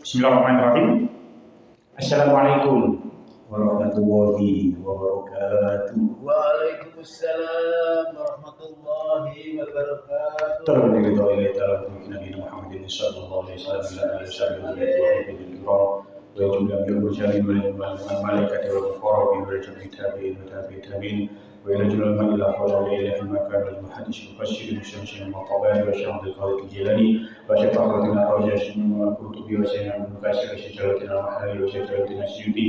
Bismillahirrahmanirrahim. Assalamualaikum warahmatullahi wabarakatuh. Waalaikumsalam warahmatullahi wabarakatuh. Terlebih dahulu kita Nabi Muhammad sallallahu alaihi wasallam ويجب أن يرجع الملائكة والقرب ويرجع التابعين وتابعين ويرجع الملك إلى حول الليل في مكان المحدث يبشر بشمس المطبات وشمس القادة الجيلاني وشفاعتنا رجاء والكتب وسيدنا المكاسر وشجرتنا المحلي وشجرتنا السيوطي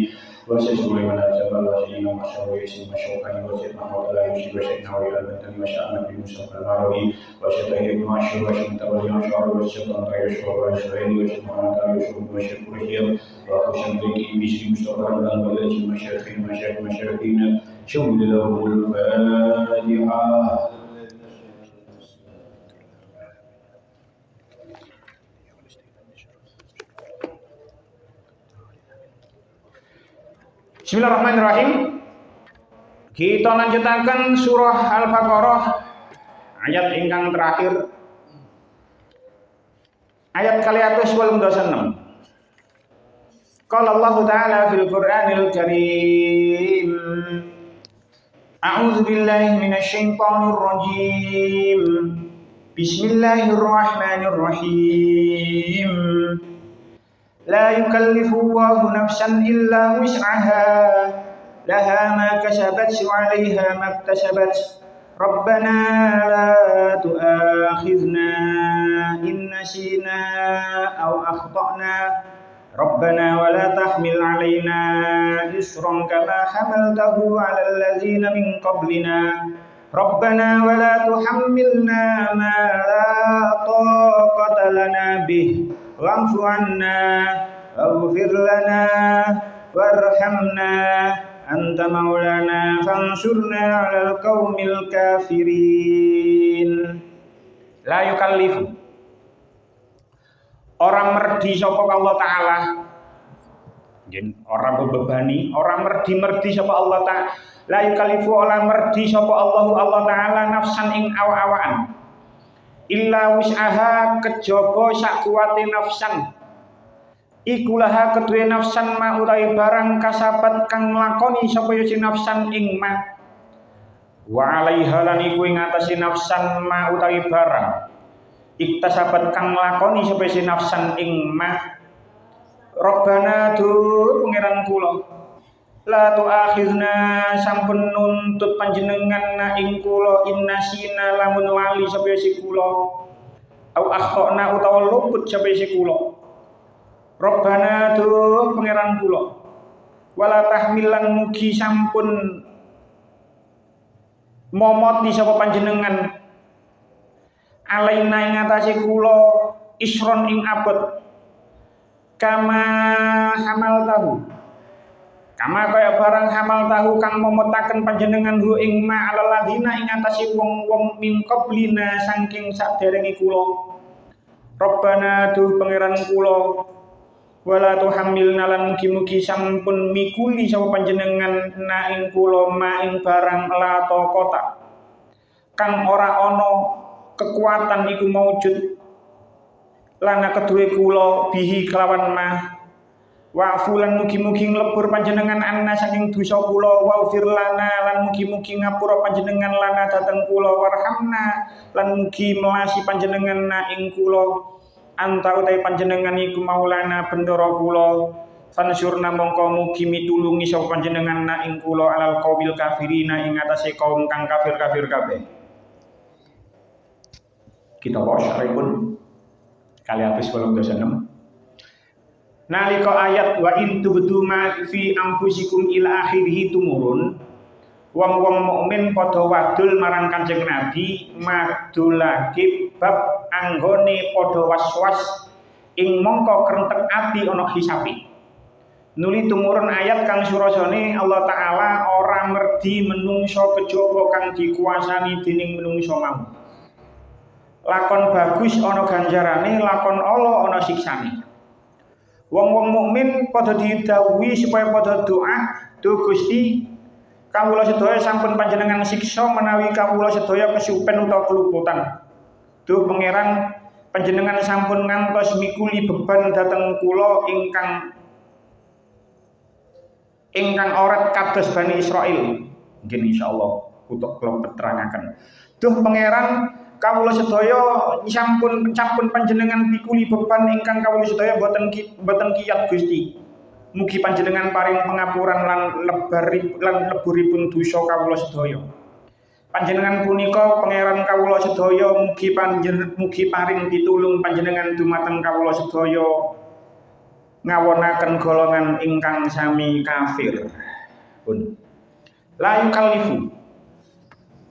وسيدنا من الجبل وسيدنا مشروع يسير مشروعا وسيدنا محمد الله يوسف وسيدنا والبنتني وشأن في مصطفى المعروي وسيدنا ابن عاشور وسيدنا تولي عاشور وسيدنا يشرب ويشرب وسيدنا محمد يشرب ويشرب ويشرب وأخشى بك بشر مصطفى الله والذي مشايخين شهد له الفاتحة. Bismillahirrahmanirrahim. Kita lanjutakan surah Al-Baqarah ayat ingkang terakhir. Ayat kaliatus 86. Qala Allah Ta'ala fil Qur'anil Karim. A'udzu billahi minasy syaithanir rajim. Bismillahirrahmanirrahim. La yukallifu Allahu nafsan illa wus'aha. Laha ma kasabat wa 'alaiha ma iktasabat. Rabbana la tu'akhidhna in nasina aw akhtana. Rabbana wa la tahmil 'alaina isran kama hamaltahu 'alal ladzina min qablina. Rabbana wa la tuhammilna ma la taqata lana bih. Wa'fu 'anna waghfir lana warhamna anta maulana fansurna 'alal qaumil kafirin. La yukallifu, orang merdi sapa Allah Ta'ala, orang bebebani, orang merdi sapa Allah Ta'ala. La yukallifu, orang merdi sapa Allah Ta'ala nafsan ing awa-awaan illa wus'aha, kejaba sak kuwate nafsan. Ikulaha kedue nafsan ma utawi barang kasabat kang nglakoni sapa ya nafsan ing ma. Wa 'alaiha lan iku ing atase nafsan ma utawi barang iktasabat kang nglakoni sapa si nafsan ing ma. Rabbana tu pangeran kula, la tu'akhizna sampun nuntut panjenengan na ing kula innasina lamun lali sapa si kula au akhtana utawa luput sapa si kula. Rabbana tu pangeran kula, wala tahmilan mugi sampun momoti sapa panjenengan alaina ing atase kula isron ing abot kama hamal tahu, kama kaya barang hamal tahu kang momotaken panjenengan hu ing ma alaladina ing atase wong-wong min qablina saking saderenge kula. Rabbana tu pangeran kula, wala tuhammilna lan mugi-mugi sampun mikuli sapa panjenengan na ing kula ma ing barang la taqata kang ora ana kekuatan iku maujud lana kedue kula bihi kelawan mah. Wa'fu lan mugi-mugi nglebur panjenengan anna saking dosa kula, wa'fir lana lan mugi-mugi ngapura panjenengan lana dhateng kula, warhamna lan mugi melasi panjenengan na ing kula. Anta utai panjenengan iku maulana bendoro kula, fansurna mongko mugi mitulungi sapa panjenengan na ing kula alal qaumil kafirina ing atase kaum kang kafir-kafir kabeh. Kita wae syaripun kali atus 86. Nalika ayat wa in tubdu ma fi anfusikum ila akhirih tumurun, wong-wong mukmin padha wadul marang Kanjeng Nabi madulake bab anggone padha was-was ing mongko krentek ati ana hisabe. Nuli tumurun ayat kang surasane Allah taala ora merdi menungso kejaba kang dikuasani dening menungso mau. Lakon bagus ana ganjarane, lakon ala ana siksane. Wong-wong mukmin padha didhawuhi supaya padha doa, "Duh Gusti, kawula sedaya sampun panjenengan siksa menawi kawula sedaya kesupen utawa keluputan. Duh Pangeran, panjenengan sampun ngantos mikuli beban dhateng kula ingkang oret kados Bani Israil." Nggih insyaallah utuk kula terangaken. Duh Pangeran, kawula sedaya sampun panjenengan pikuli beban ingkang kawula sedaya boten kiyat Gusti. Mugi panjenengan paring pangapuran lan leburipun dosa kawula sedaya. Panjenengan punika Pangeran kawula sedaya, mugi paring pitulung panjenengan dumateng kawula sedaya ngawonaken golongan ingkang sami kafir. Pun la yukallifu,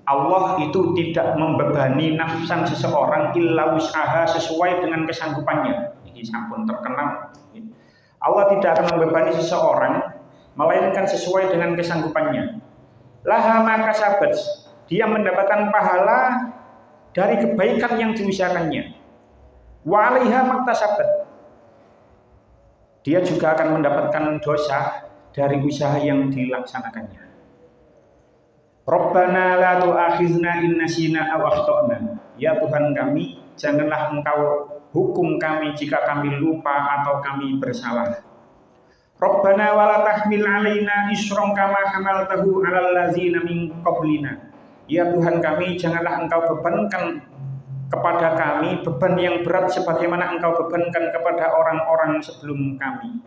Allah itu tidak membebani nafsan seseorang illa wus'aha, sesuai dengan kesanggupannya. Ini sampun terkenal. Allah tidak akan membebani seseorang melainkan sesuai dengan kesanggupannya. Laha maka kasabat, dia mendapatkan pahala dari kebaikan yang diusahakannya. Wa 'alaiha maktasabat, dia juga akan mendapatkan dosa dari usaha yang dilaksanakannya. Rabbana la tu'akhizna in nasina aw akhtana. Ya Tuhan kami, janganlah Engkau hukum kami jika kami lupa atau kami bersalah. Rabbana wa la tahmil 'alaina isran kama hamaltahu 'alal ladzina min qablina. Ya Tuhan kami, janganlah Engkau bebankan kepada kami beban yang berat sebagaimana Engkau bebankan kepada orang-orang sebelum kami.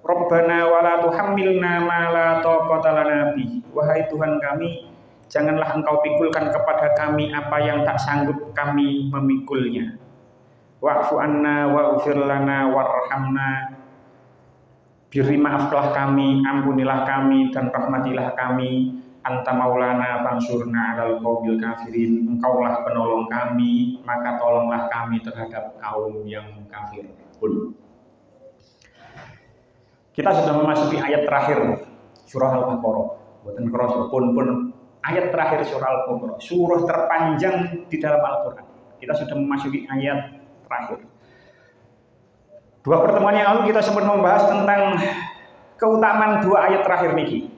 Rabbana wa la tuhammilna ma la taqata lana bih. Wahai Tuhan kami, janganlah Engkau pikulkan kepada kami apa yang tak sanggup kami memikulnya. Wa'fu anna wa'fir lana warhamna. Beri maaflah kami, ampunilah kami dan rahmatilah kami. Anta maulana fansurna 'alal qaumil kafirin. Engkaulah penolong kami, maka tolonglah kami terhadap kaum yang kafir. Pun kita sudah memasuki ayat terakhir surah Al-Baqarah. Buatan kroso pun ayat terakhir surah Al-Baqarah, surah terpanjang di dalam Al-Qur'an. Kita sudah memasuki ayat terakhir. Dua pertemuan yang lalu kita sempat membahas tentang keutamaan dua ayat terakhir niki.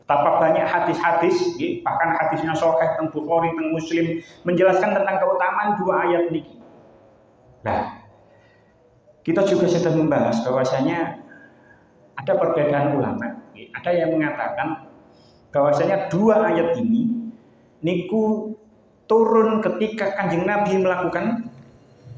Betapa banyak hadis-hadis, bahkan hadisnya sahih teng Bukhari, teng Muslim menjelaskan tentang keutamaan dua ayat niki. Nah, kita juga sudah membahas bahwasanya ada perbedaan ulama. Ada yang mengatakan bahwasanya dua ayat ini niku turun ketika Kanjeng Nabi melakukan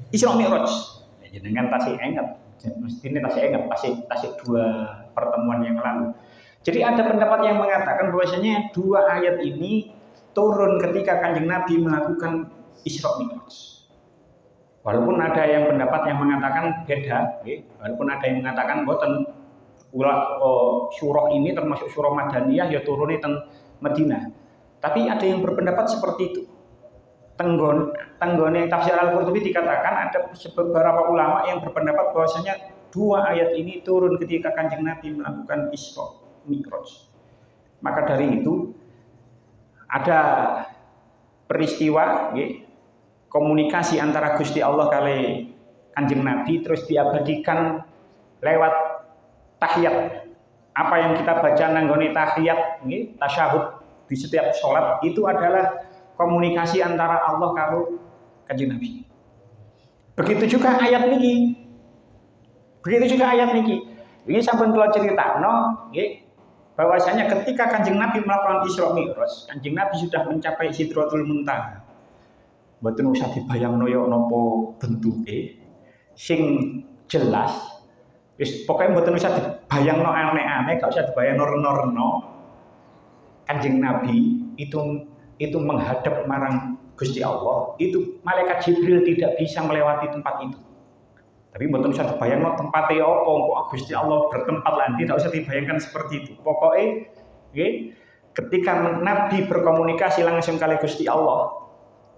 Isra Mi'raj. Dengan tasih ingat, mestine tasih dua pertemuan yang lalu. Jadi ada pendapat yang mengatakan bahwasanya dua ayat ini turun ketika Kanjeng Nabi melakukan Isra Mi'raj. Walaupun ada yang pendapat yang mengatakan beda, walaupun ada yang mengatakan boten surah ini termasuk surah Madaniyah ya turunnya teng Madinah. Tapi ada yang berpendapat seperti itu. Tenggone tafsir Al-Qurtubi dikatakan ada beberapa ulama yang berpendapat bahwasanya dua ayat ini turun ketika Kanjeng Nabi melakukan Isra Mi'raj. Maka dari itu ada peristiwa komunikasi antara Gusti Allah kali Kanjeng Nabi terus diabadikan lewat tahiyat. Apa yang kita baca nanggone tahiyat tasyahud di setiap sholat itu adalah komunikasi antara Allah karo Kanjeng Nabi. Begitu juga ayat niki. Ini sampun kula critakno nggih bahwasanya ketika Kanjeng Nabi melakukan Isra Mi'raj, Kanjeng Nabi sudah mencapai Sidratul Muntaha. Mboten usah dibayangno yo napa bentuke sing jelas. Wis pokoke mboten usah dibayangno aneh-aneh, gak usah dibayangno reno-reno. Kanjeng Nabi itu menghadap marang Gusti Allah, itu malaikat Jibril tidak bisa melewati tempat itu. Tapi mboten usah dibayangno tempate apa kok Gusti Allah bertempat lan tidak usah dibayangkan seperti itu. Pokoke ketika Nabi berkomunikasi langsung kali Gusti Allah,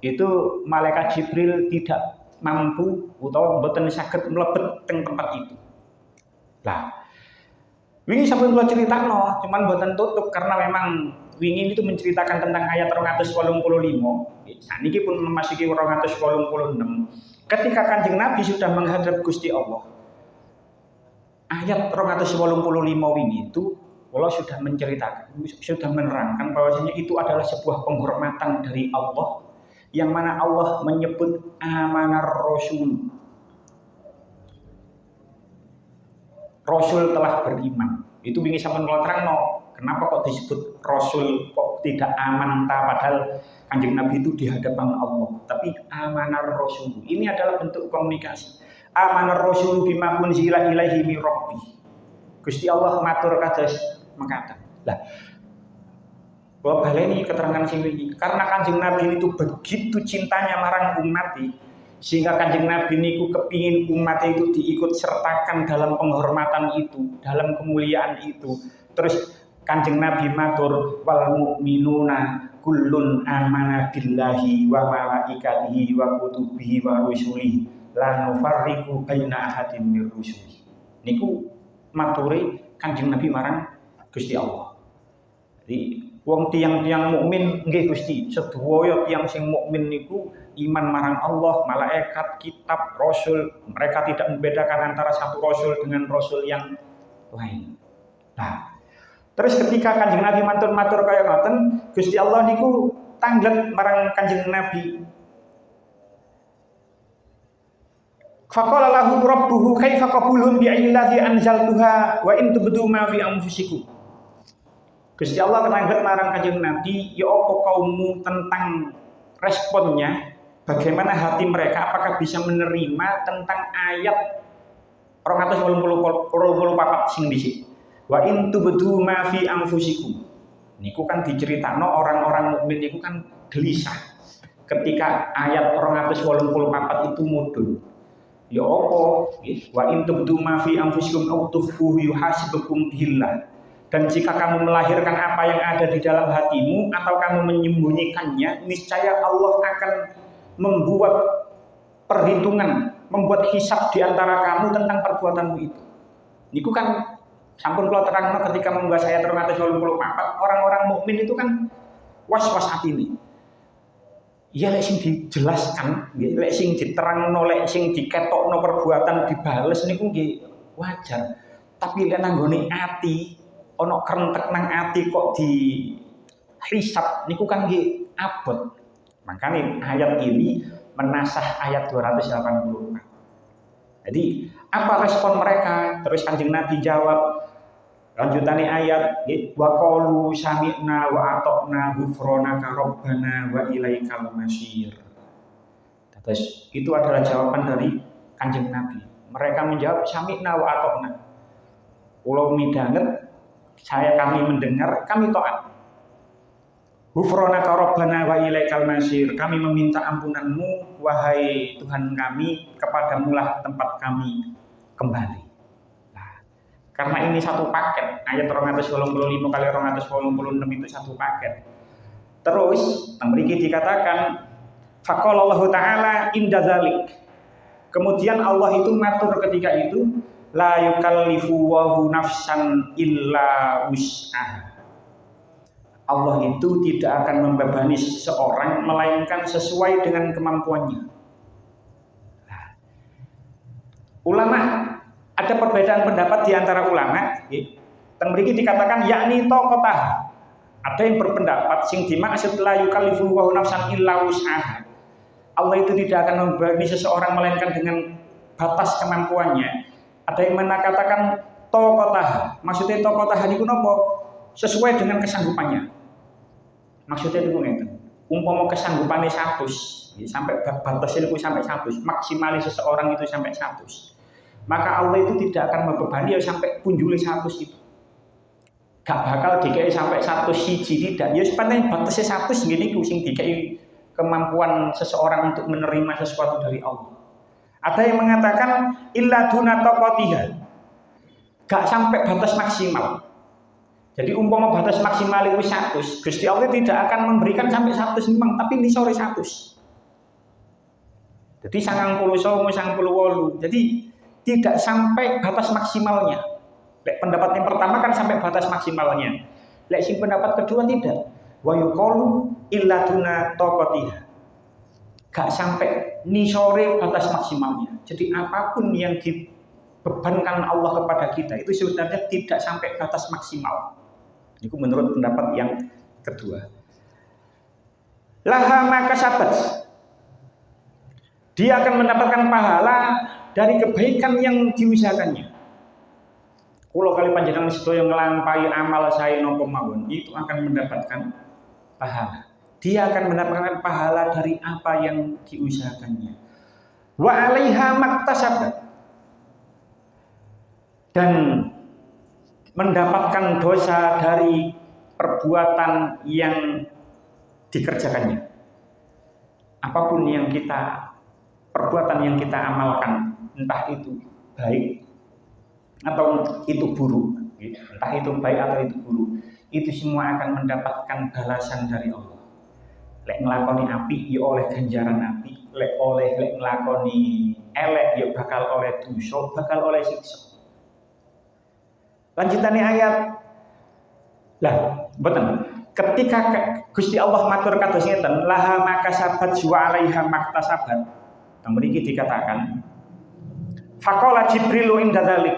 itu malaikat Jibril tidak mampu utawa mboten saged mlebet teng tempat itu. Lah, wingi sampun kula critakno, cuman mboten tutup karena memang wingi itu menceritakan tentang ayat 285. Saniki pun memasuki 286. Ketika Kanjeng Nabi sudah menghadap Gusti Allah. Ayat 285 wingi itu Allah sudah menceritakan, sudah menerangkan bahwasanya itu adalah sebuah penghormatan dari Allah yang mana Allah menyebut amanar rasul. Rasul telah beriman. Itu wingi sampun kula terangno, kenapa kok disebut rasul kok tidak aman padahal Kanjeng Nabi itu di hadapan Allah. Tapi amanar rasul ini adalah bentuk komunikasi. Amanar rasul bima unzila ilaihi min rabbi. Gusti Allah matur kados mengatakan. Lah, kalau baleni keterangan sing iki karena Kanjeng Nabi itu begitu cintanya marang umat sehingga Kanjeng Nabi niku kepingin umat itu diikut sertakan dalam penghormatan itu, dalam kemuliaan itu. Terus Kanjeng Nabi matur wal mukminuna kullun amana billahi wa malaikatihi wa kutubihi wa rusulihi la nufarriqu baina ahadin mir rusuli. Niku maturi Kanjeng Nabi marang Gusti Allah. Jadi wong tiang-tiang mukmin nggih Gusti, sedaya tiang sing mukmin niku iman marang Allah, malaikat, kitab, rasul. Mereka tidak membedakan antara satu rasul dengan rasul yang lain. Nah, terus ketika Kanjeng Nabi matur-matur kaya ngoten, Gusti Allah niku tanglet marang Kanjeng Nabi. Faqala lahu rabbuhu kaifa qabulun bi'illati anzaltuha wa in tubdu ma fi anfusikum. Gusti Allah tanglet marang Kanjeng Nabi, ya apa kaummu tentang responnya, bagaimana hati mereka, apakah bisa menerima tentang ayat 284 sing dhisik. Wa in tubdu ma fi anfusikum. Niku kan diceritakno orang-orang mukmin niku kan gelisah ketika ayat 284 itu mudhun. Ya apa? Wa in tubdu ma fi anfusikum aw tukhfuhu yuhasibukum billah. Dan jika kamu melahirkan apa yang ada di dalam hatimu atau kamu menyembunyikannya, niscaya Allah akan membuat perhitungan, membuat hisab di antara kamu tentang perbuatanmu itu. Niku kan sampun kula terangno ketika membahas ayat 284, orang-orang mukmin itu kan was-was atine. Ya lek sing dijelaskan, lek sing diterangno, lek sing diketokno perbuatan dibales niku nggih wajar. Tapi lek nanggone ati ono kerentek nang ati kok di hisab niku kan nggih abot. Makanya ayat ini menasah ayat 284. Jadi apa respon mereka? Terus Kanjeng Nabi jawab lanjutannya ayat wa qalu sami'na wa ata'na ghufranaka rabbana wa ilaikal masir. Terus itu adalah jawaban dari Kanjeng Nabi. Mereka menjawab sami'na wa ata'na. Kula midanget kami mendengar, kami taat. Ghufranaka rabbana wa ilaikal masir. Kami meminta ampunanmu wahai Tuhan kami, kepadamu lah tempat kami kembali. Nah, karena ini satu paket, ayat 285 kali 286 itu satu paket. Terus mriki dikatakan faqala Allah taala inda dzalik. Kemudian Allah itu matur ketika itu la yukallifu wahu nafsan illa wus'aha. Allah itu tidak akan membebani seseorang melainkan sesuai dengan kemampuannya. Nah, ulama ada perbedaan pendapat di antara ulama. Teng mriki dikatakan yakni taqatah. Ada yang berpendapat sing dimaksud la yukallifu wahu nafsan illa wus'aha. Allah itu tidak akan membebani seseorang melainkan dengan batas kemampuannya. Ada yang mengatakan taqatah. Maksudnya taqatah niku napa? Sesuai dengan kesanggupannya. Maksudnya niku ngeten. Umpama kesanggupannya 100, sampai batasnya niku sampai 100, maksimalis seseorang itu sampai 100. Maka Allah itu tidak akan membebani ya sampai punjule 100 itu. Gak bakal dikei sampai 100 siji tidak. Ya sebenarnya batasnya 100 ngene iku sing dikei kemampuan seseorang untuk menerima sesuatu dari Allah. Ada yang mengatakan illa duna taqatiha. Gak sampai batas maksimal. Jadi umpama batas maksimal itu 100, Gusti Allah tidak akan memberikan sampai 100 memang, tapi ini sore 100. Jadi 99, 98. Jadi tidak sampai batas maksimalnya. Lek pendapat yang pertama kan sampai batas maksimalnya. Lek sing pendapat kedua tidak. Wa yuqalu illa duna taqatiha. Gak sampai nisore batas maksimalnya. Jadi apapun yang dibebankan Allah kepada kita itu sebenarnya tidak sampai batas maksimal. Itu menurut pendapat yang kedua. Laha maka sabat. Dia akan mendapatkan pahala dari kebaikan yang diusahakannya. Kalau kali panjenengan sedaya nglampahi amal saya napa mawon, itu akan mendapatkan pahala. Dia akan mendapatkan pahala dari apa yang diusahakannya. Wa 'alaiha maktasabat. Dan mendapatkan dosa dari perbuatan yang dikerjakannya. Apapun yang perbuatan yang kita amalkan, entah itu baik atau itu buruk, entah itu baik atau itu buruk, itu semua akan mendapatkan balasan dari Allah. Lek nglakoni apik ya oleh ganjaran apik, lek nglakoni elek ya bakal oleh dosa, bakal oleh siksa. Lanjutannya ayat. Lah, betul. Ketika Gusti Allah matur kados ngeten, laha makasabat wa 'alaiha maktasabat. Teng mriki dikatakan faqala Jibril inda dzalik.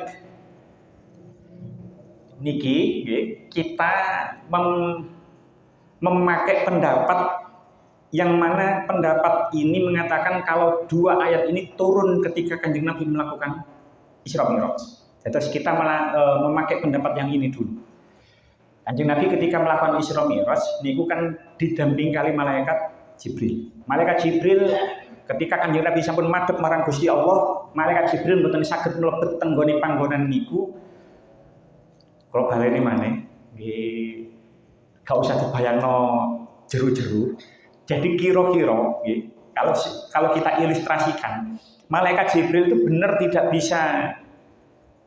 Niki kita memakai pendapat yang mana pendapat ini mengatakan kalau dua ayat ini turun ketika Kanjeng Nabi melakukan Isra Mi'raj. Terus kita memakai pendapat yang ini dulu. Kanjeng Nabi ketika melakukan Isra Mi'raj niku kan didampingi kali malaikat Jibril. Malaikat Jibril ketika Kanjeng Nabi sampun madhep marang Gusti Allah, malaikat Jibril mboten saged mlebet teng nggone panggonan niku. Kalau baleni maneh nggih gak usah dibayangno jeru-jeru. Jadi kira-kira kalau kita ilustrasikan, malaikat Jibril itu benar tidak bisa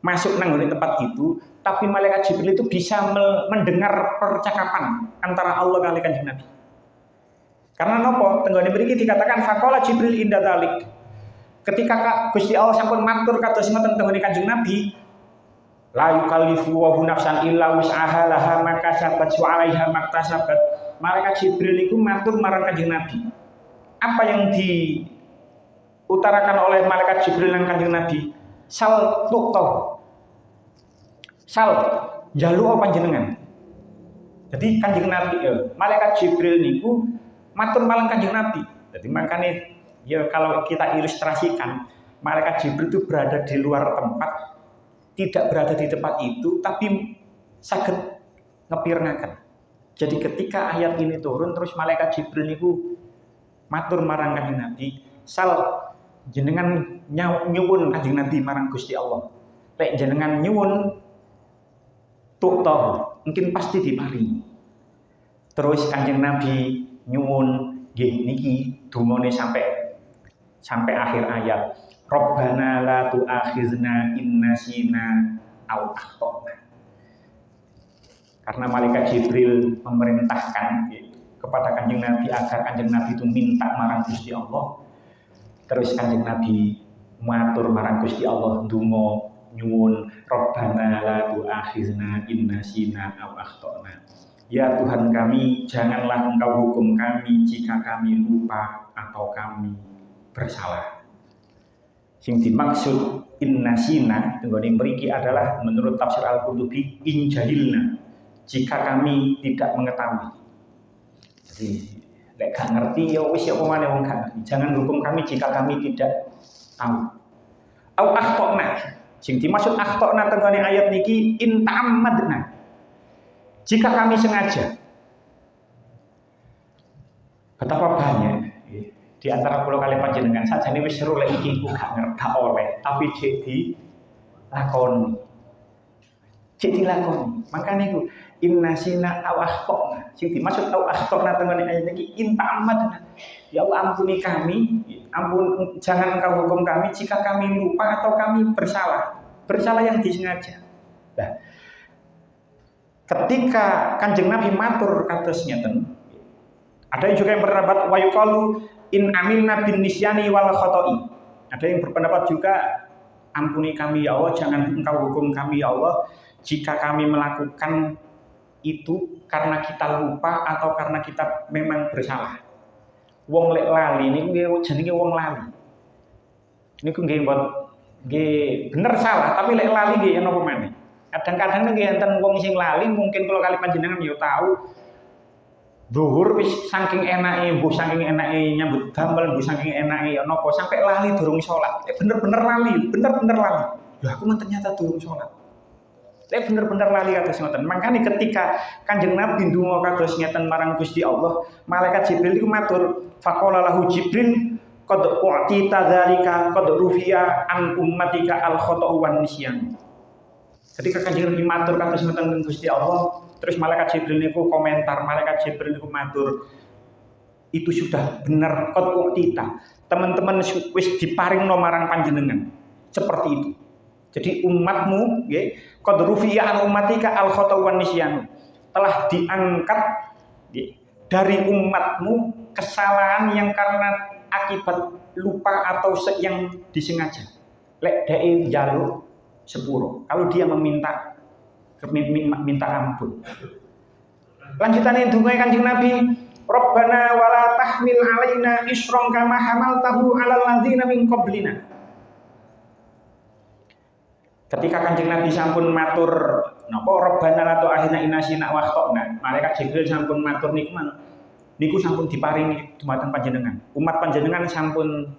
masuk nang nggone tempat itu, tapi malaikat Jibril itu bisa mendengar percakapan antara Allah kali Kanjeng Nabi. Karena nopo? Tenggone mriki dikatakan faqala Jibril inda dzalik. Ketika Gusti Allah sampun matur kados ngoten tenggone Kanjeng Nabi, la yukallifu wa nafsan illa wus'aha laha makasabat wa 'alaiha maktasabat. Malaikat Jibril itu matur marang Kanjeng Nabi. Apa yang diutarakan oleh malaikat Jibril nang Kanjeng Nabi? Sal tukto. Sal njaluk apa panjenengan? Jadi Kanjeng Nabi malaikat Jibril niku matur marang Kanjeng Nabi. Jadi makanya ya kalau kita ilustrasikan, malaikat Jibril itu berada di luar tempat, tidak berada di tempat itu, tapi saged ngepirnaken. Jadi ketika ayat ini turun, terus malaikat Jibril niku matur marang Kanjeng Nabi, sal jenengan nyuwun Kanjeng Nabi marang Gusti Allah. Lek jenengan nyuwun tukto, mungkin pasti diparingi. Terus Kanjeng Nabi nyuwun nggih niki dungane sampai akhir ayat. Rabbana la tu'akhizna in nasina aw akhtana. Karena malaikat Jibril memerintahkan kepada Kanjeng Nabi agar Kanjeng Nabi itu minta marang Gusti Allah. Terus Kanjeng Nabi matur marang Gusti Allah ndonga nyuwun Rabbana la tu'akhizna in nasina aw akhtana. Ya Tuhan kami, janganlah Engkau hukum kami jika kami lupa atau kami bersalah. Sing dimaksud innasina tenggone mriki adalah menurut tafsir Al-Qurtubi in jahilna, jika kami tidak mengetahui. Jadi lek gak ngerti ya wis ya pemane wong gak ngerti. Jangan hukum kami jika kami tidak tahu. Au akhtona. Sing dimaksud akhtona tenggone ayat niki in ta'ammadna. Jika kami sengaja. Betapa banyak di antara pulau kali panjenengan sajane wis seru lek iki gak ngerti oleh, tapi cek dilakoni. Cek dilakoni. Makane iku innasina aw akhtana. Sing dimaksud aw akhtana tengene ayat iki intamadna. Ya Allah ampuni kami, jangan Engkau hukum kami jika kami lupa atau kami bersalah. Bersalah yang disengaja. Nah, ketika Kanjeng Nabi matur kados ngeten, Ada yang juga yang berpendapat wa yuqalu in amilna bin nisyani wal khoto'i. Ada yang berpendapat juga ampuni kami ya Allah, jangan engkau hukum kami ya Allah jika kami melakukan itu karena kita lupa atau karena kita memang bersalah. Wong lek lali niku jenenge wong lali. Niku nggih bener salah tapi lek lali nggih napa meneh. Kadang-kadang nggih enten wong sing lali mungkin kalau kali panjenengan ya tahu zuhur wis saking enake, mbuh saking enake nyambut damel, mbuh saking enake napa sampai lali durung salat. Bener-bener lali, bener-bener lali. Lho aku men ternyata durung salat. Bener-bener lali kados ngoten. Makane ketika Kanjeng Nabi ndonga kados ngeten marang Gusti Allah, malaikat Jibril iku matur, faqala lahu Jibril qad u'tita dzalika qad rufiya an ummatika al khata'u wan nisyan. Ketika Kanjeng Nabi matur kados ngeten Gusti Allah, terus malaikat Jibril niku komentar, malaikat Jibril niku matur, itu sudah benar qad u'tita. Teman-teman wis diparingno marang panjenengan. Seperti itu. Jadi umatmu nggih qad rufiya an ummatika al khata'u wan nisyan. Telah diangkat nggih dari umatmu kesalahan yang karena akibat lupa atau yang disengaja. Lek dhek njaluk sepuro. Kalau dia minta ampun. Lanjutannya donga Kanjeng Nabi, Rabbana wala tahmil alaina isran kama hamaltahu 'alal ladzina min qablina. Ketika Kanjeng Nabi sampun matur napa Rabbana la tu'akhidna in nasina wa akhtana. Malaikat Jibril sampun matur niku sampun diparingi dumateng panjenengan. Umat panjenengan sampun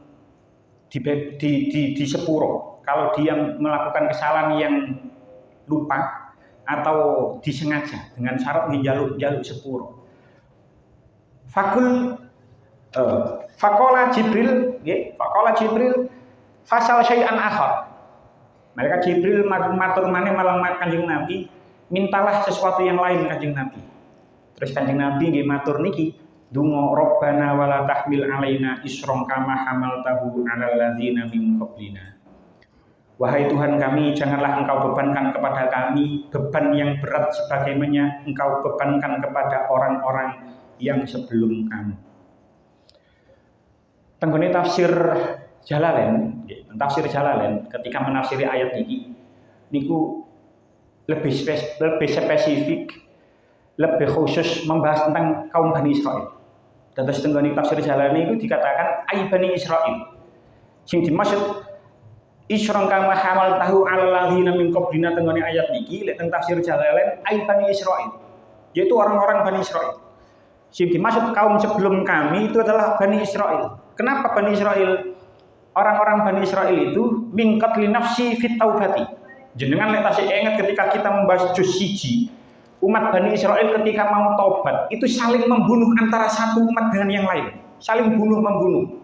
di sepuro. Kalau dia melakukan kesalahan yang lupa atau disengaja dengan syarat njaluk sepuro. Faqala Jibril, nggih, faqala Jibril fasal syai'an akhar. Malaikat Jibril matur maneh marang Kanjeng Nabi, mintalah sesuatu yang lain Kanjeng Nabi. Terus Kanjeng Nabi nggih matur niki, donga Rabbana wala tahmil alaina isran kama hamaltahu 'alal ladzina min qablina. Wahai Tuhan kami, janganlah Engkau bebankan kepada kami beban yang berat sebagaimana Engkau bebankan kepada orang-orang yang sebelum kami. Tenggone tafsir Jalalain, ketika menafsiri ayat ini, niku lebih spesifik, lebih khusus membahas tentang kaum Bani Israel. Dan terus tenggone tafsir Jalalain itu dikatakan ai Bani Israel. Sing dimaksud isron kama hamaltahu 'alal ladzina min qablina tenggone ayat niki lek teng tafsir Jalalain ai Bani Israel, yaitu orang-orang Bani Israel. Sing dimaksud kaum sebelum kami itu adalah Bani Israel. Kenapa Bani Israel? Orang-orang Bani Israel itu min qatli nafsi fit taubati. Jenengan lek tasih ingat ketika kita membahas juz 1, umat Bani Israel ketika mau taubat itu saling membunuh antara satu umat dengan yang lain, saling bunuh-membunuh.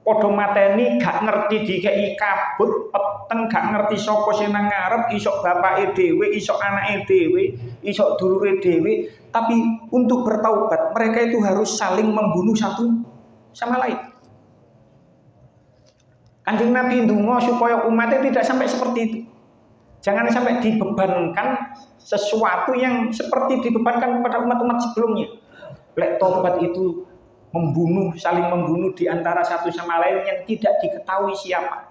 Padha mateni gak ngerti dikei kabut, peteng gak ngerti sapa sing nang ngarep, isok bapake dhewe, isok anake dhewe, isok dulure dhewe, tapi untuk bertaubat mereka itu harus saling membunuh satu sama lain. Kanjeng Nabi ndonga supaya umatnya tidak sampai seperti itu. Jangan sampai dibebankan sesuatu yang seperti dibebankan kepada umat-umat sebelumnya. Lek taubat itu saling membunuh di antara satu sama lain yang tidak diketahui siapa.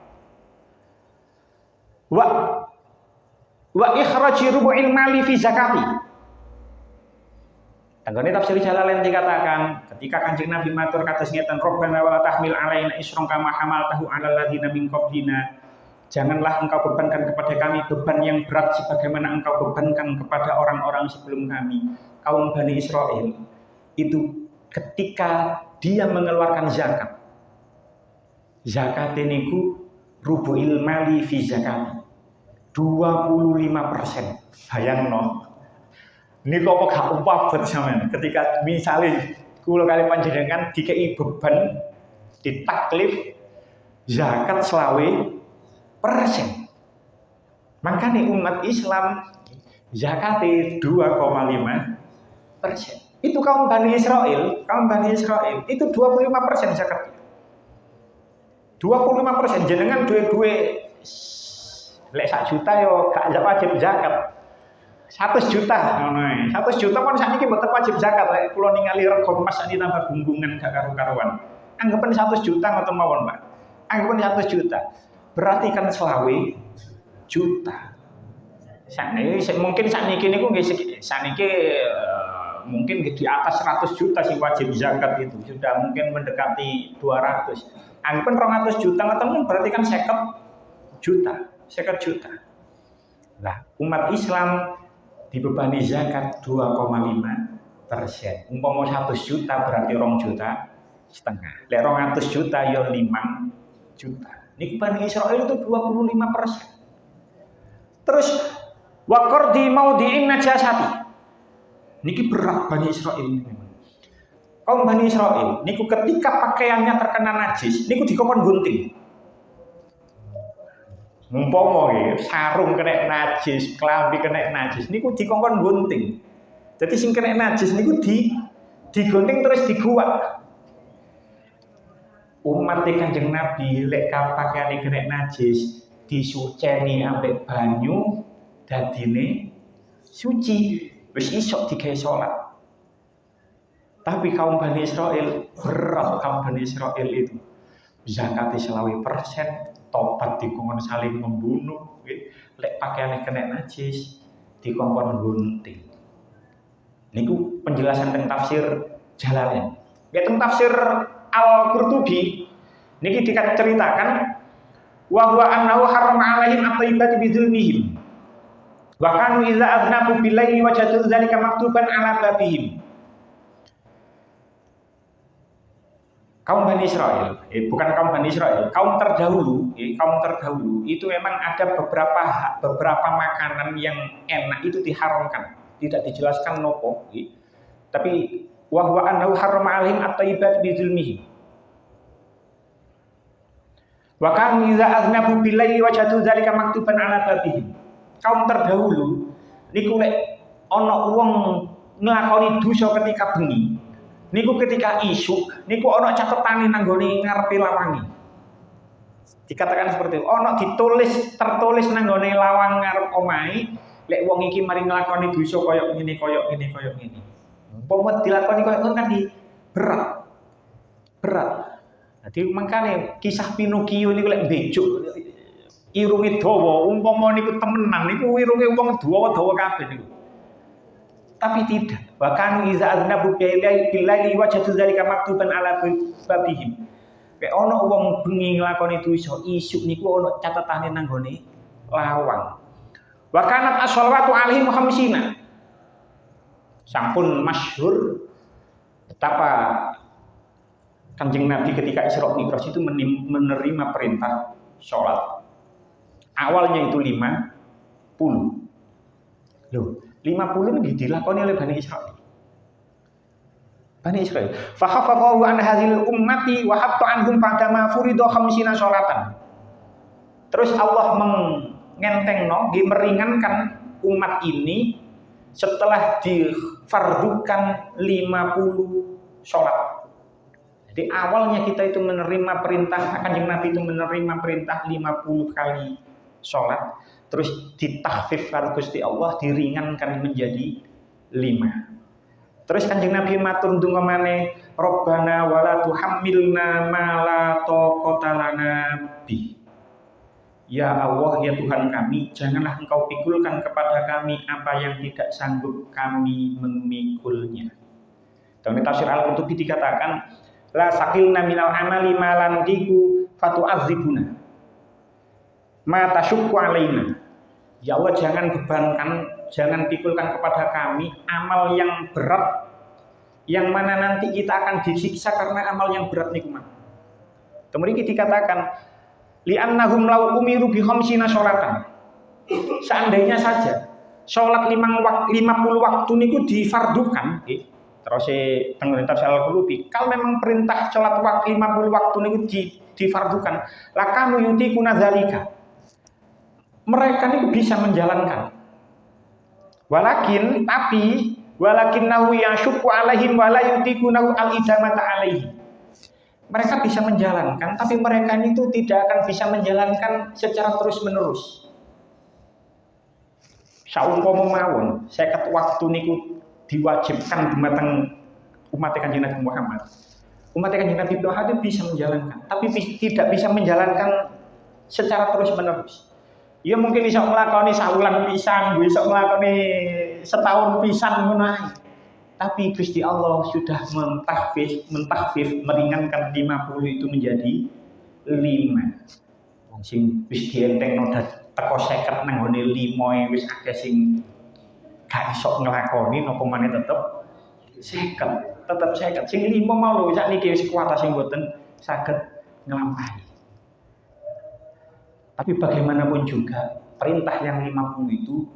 Wa ikhraji rubu'il mali fi zakati. Tanggane tafsir Jalalain dikatakan ketika Kanjeng Nabi matur kados ngeten Rabbana wala tahmil alaina isran kama hamaltahu 'alal ladzina min qablina. Janganlah engkau bebankan kepada kami beban yang berat sebagaimana engkau bebankan kepada orang-orang sebelum kami. Kaum Bani Israel itu ketika dia mengeluarkan zakat. Zakat niku rubu'il mali fi zakati. 25%. Bayangno. Ini kok gak upabet sampean ketika misalnya kula kali panjenengan dikei beban ditaklif zakat 20%. Makanya umat Islam zakatnya 2,5%. Itu kaum Bani Israel itu 25% zakat. 25% jenengan duwe lek 1 juta yo gak wajib zakat. 100 juta ngono ae. 100 juta kan sakniki mboten wajib zakat. Kula ningali rego emas sakniki tambah gunggungan gak karu-karuan. Anggapan 100 juta ngoten mawon, Pak. Anggapan 100 juta. Berarti kan selawe juta. Sakniki mungkin sakniki niku nggih sakniki mungkin di atas 100 juta sih wajib zakat itu. Sudah mungkin mendekati 200. Anggapan 200 juta ngoten berarti kan 50 juta. Nah, umat Islam dibebani zakat 2,5%. Umpama 100 juta berarti 2,5 juta. Lek 200 juta ya 5 juta. Niki Bani Israil itu 25%. Terus waqor di maudhi'in najasati. Niki berat Bani Israil ini memang. Kaum Bani Israil niku ketika pakaiannya terkena najis, niku dikongkon gunting. Umpama sarung kena najis, klambi kena najis, niku dikongkon gunting. Jadi sing kena najis niku digunting terus diguwak. Umat Kanjeng Nabi lek pakaiane kena najis, disuceni ambek banyu dadine suci, wis iso digawe salat. Tapi kaum Bani Israil, berat kaum Bani Israil itu. Zakatnya 20%, tobat dikongkon saling membunuh, lek pakaiannya kena najis, dikongkon gunting. Niku penjelasan tentang tafsir Jalalain. Ya tentang tafsir Al-Qurtubi, niki diceritakan wa huwa annahu harrama 'alaihim at-thayyibati bidzulmihim. Wa kanu idza aznabu bil-laili wajadu dzalika maktuban 'ala babihim. Kaum Bani Israil, bukan kaum Bani Israil, kaum terdahulu itu memang ada beberapa makanan yang enak itu diharamkan, tidak dijelaskan nopo, tapi wa huwa annahu harrama 'alaihim at-thayyibat bidzulmihim. Wa kanu idza aznabu bil-laili wajadu dzalika maktuban 'ala babihim. Kaum terdahulu niku lek ana wong nglakoni dosa ketika bengi, niku ketika isuk, niku ono catetane nang nggone ngarepe lawange. Dikatakan seperti itu. Ono tertulis nang nggone lawang ngarep omahe, lek wong iki mari nglakoni dosa kaya ngene. Umpama dilakoni kaya ngono kan berat. Dadi mangkane kisah Pinocchio niku lek bejuk irunge dawa, umpama niku temenan niku irunge wong dawa-dawa kabeh niku. Tapi tidak. Bahkan iza aznabu billahi wajadu dzalika maktuban ala babihim. Kayak ono wong bengi nglakoni dosa, isuk niku ono catetane nang gone lawang. Wa kanat as-shalawatu alaihim khamsina. Sampun masyhur betapa Kanjeng Nabi ketika Isra Mi'raj itu menerima perintah sholat. Awalnya itu 50. Loh, 50 ini dilakoni oleh Bani Israil. Fa khaffafahu an hadhil ummati wa hatta anhum ba'dama furidu khamsina sholatan. Terus Allah mengentengno, meringankan umat ini setelah difardukan 50 sholat. Jadi awalnya kita itu menerima perintah, Kanjeng Nabi itu menerima perintah 50 kali sholat. Terus ditakhfif karo Gusti Allah, diringankan menjadi 5. Terus Kanjeng Nabi matur ndonga maneh, Rabbana wala tuhammilna ma la taqata lana bi. Ya Allah, ya Tuhan kami, janganlah Engkau pikulkan kepada kami apa yang tidak sanggup kami memikulnya. Dalam tafsir Al-Qurtubi dikatakan, la saqilna minal amali ma la nudiku fatu'adzibuna. Ma tasyukku alaina. Ya Allah, jangan pikulkan kepada kami amal yang berat, yang mana nanti kita akan disiksa karena amal yang berat niku mah. Kemudian dikatakan li'annahum law umiru bi khamsina sholatan. Seandainya saja sholat 50 waktu niku difardukan, terus tengene tafsir Al-Qurtubi, kalau memang perintah sholat 50 waktu niku difardukan, lakanu yutikuna dzalika. Mereka ini bisa menjalankan. Walakin nahu yashukku alaihim wa la yutikunahu al-idamata alaihi. Mereka bisa menjalankan, tapi mereka itu tidak akan bisa menjalankan secara terus-menerus. Saumpama mawon 50 waktu niku diwajibkan dumateng umat Kanjeng Nabi Muhammad. Umat Kanjeng Nabi Muhammad bisa menjalankan, tapi tidak bisa menjalankan secara terus-menerus. Ya mungkin bisa nglakoni saulan pisan, bisa nglakoni setahun pisan ngono ae. Tapi Gusti Allah sudah mentahfif meringankan 50 itu menjadi 5. Wong sing wis dientengno teko 50 nang gone 5 wis akeh sing gak iso nglakoni napa maneh tetep 50. Sing 5 mau lho sakniki wis kuwat sing mboten saged nglampahi. Tapi bagaimanapun juga perintah yang 50 itu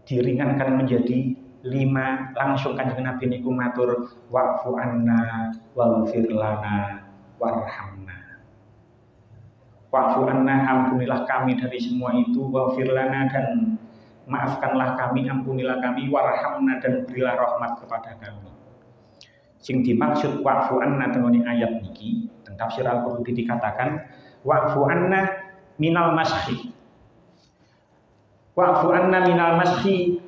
diringankan menjadi 5. Langsung Kanjeng Nabi niku matur wa'fu anna waghfir lana warhamna. Wa'fu anna, ampunilah kami dari semua itu, waghfir lana, dan maafkanlah kami, ampunilah kami, warhamna, dan berilah rahmat kepada kami. Sing dimaksud wa'fu anna tengene ayat niki teng tafsir Al-Qurtubi dikatakan wa'fu anna minal mashi. Wa'fu anna minal mashi,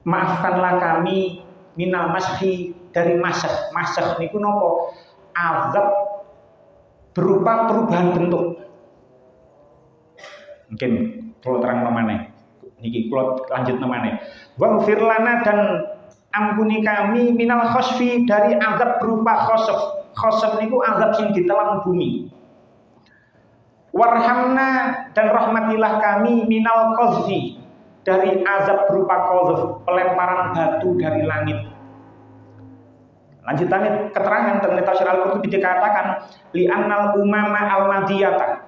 maafkanlah kami minal mashi, dari masyh. Masyh niku napa? Azab berupa perubahan bentuk. Mungkin kalau terang maneh. Niki kula lanjut maneh. Waghfir lana, dan ampuni kami minal khosfi, dari azab berupa khosf. Khosf niku azab yang ditelan bumi. Warhamna, dan rahmatilah kami minal qazfi, dari azab berupa qazf, pelemparan batu dari langit. Lanjutannya keterangan tentang tafsir Al-Qurtubi dikatakan li'annal umama al-madiyata,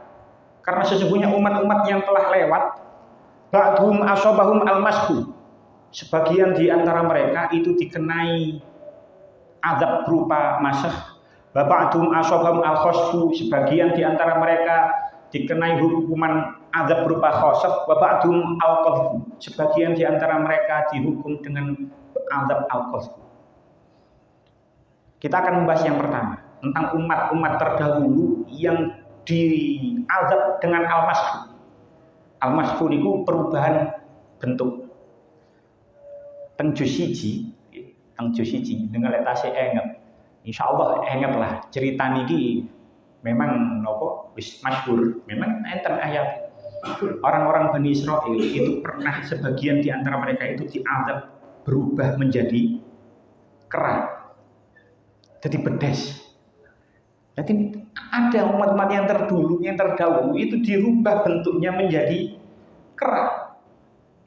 karena sesungguhnya umat-umat yang telah lewat ba'dhum asobahum al-mashu, sebagian di antara mereka itu dikenai azab berupa masyah. Ba'dhum asobahum al-khosfu, sebagian di antara mereka dikenai hukuman azab berupa khosf. Ba'dhum al-qadhfu, sebagian di antara mereka dihukum dengan azab al-qadhfu. Kita akan membahas yang pertama tentang umat-umat terdahulu yang diazab dengan al-mashu. Al-mashu niku perubahan bentuk. Teng juz 1 dengan letase enget. Insyaallah enget lah cerita niki memang nopo wis masyhur, memang enten ayat orang-orang Bani Israil itu pernah sebagian di antara mereka itu diazab berubah menjadi kera. Jadi bedes. Jadi ada umat-umat yang terdahulu itu dirubah bentuknya menjadi kera.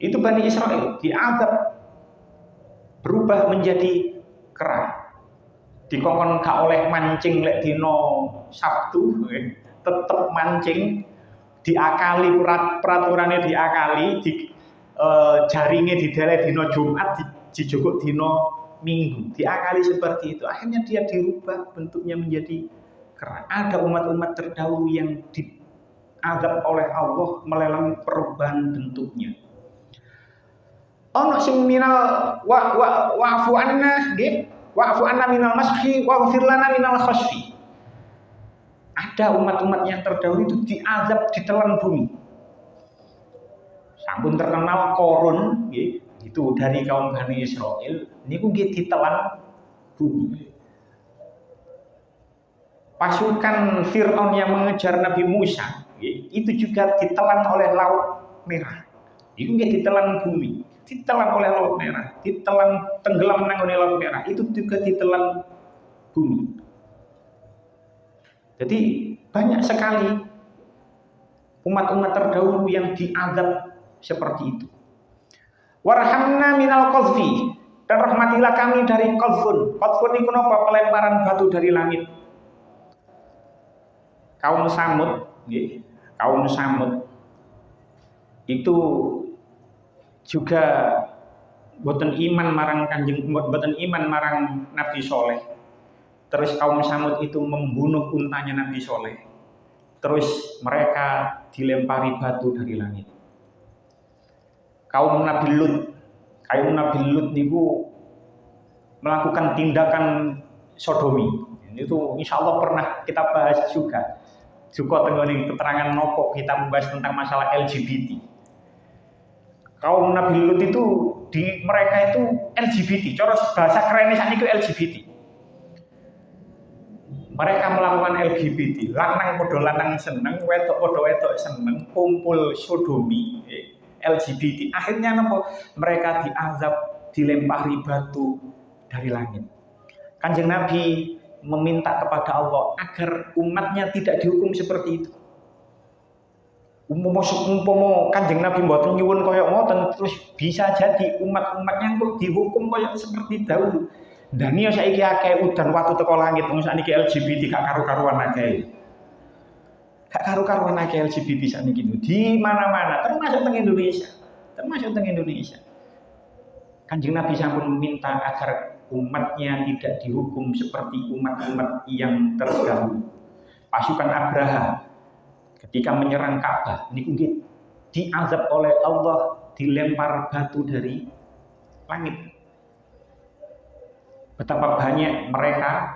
Itu Bani Israil diazab berubah menjadi kera. Dikongkon gak oleh mancing lek dino Sabtu, tetep mancing, diakali peraturannya diakali, jaringnya didele dino Jumat, dijogok dino Minggu, diakali seperti itu. Akhirnya dia dirubah bentuknya menjadi kera. Ada umat-umat terdahulu yang diazab oleh Allah melalui perubahan bentuknya. Ono sing minal wa'fu anna nggih. Wa'fu anna minal mashi waghfir lana minal khosfi. Ada umat-umat yang terdahulu itu diazab ditelan bumi. Sampun terkenal Korun, itu dari kaum Bani Israil, niku nggih ditelan bumi. Pasukan Fir'aun yang mengejar Nabi Musa, itu juga ditelan oleh Laut Merah. Itu nggih ditelan bumi. Ditelan oleh Laut Merah, ditelan tenggelam nang Laut Merah, itu juga ditelan bumi. Jadi banyak sekali umat-umat terdahulu yang diazab seperti itu. Warhamna minal qadhfi, dan rahmatilah kami dari qadhfun. Qadhfun itu napa? Pelemparan batu dari langit. Kaum Samud, kaum Samud itu juga boten iman marang Nabi Soleh. Terus kaum Samud itu membunuh untanya Nabi Soleh. Terus mereka dilempari batu dari langit. Kaum Nabi Lut niku melakukan tindakan sodomi. Itu insya Allah pernah kita bahas juga. Juga tengok keterangan nopo kita membahas tentang masalah LGBT. Kaum Nabi Lut itu mereka itu LGBT, cara bahasa kerennya saat itu LGBT. Mereka melakukan LGBT, lanang podo lanang seneng, wedok podo wedok seneng, kumpul sodomi, LGBT. Akhirnya mereka diazab, dilempari batu dari langit. Kanjeng Nabi meminta kepada Allah agar umatnya tidak dihukum seperti itu. Umpomo Kanjeng Nabi mboten nyuwun kaya ngoten, terus bisa jadi umat-umatnya kok dihukum kaya seperti dahulu. Dan ya saiki akeh udan watu teko langit, wong sakniki LGBT gak karu-karuan akeh. Gak karu-karuan akeh LGBT sakniki di mana-mana, termasuk teng Indonesia. Kanjeng Nabi sampun meminta agar umatnya tidak dihukum seperti umat-umat yang terdahulu. Pasukan Abraha ketika menyerang Ka'bah niku nggih diazab oleh Allah, dilempar batu dari langit. Betapa banyak mereka,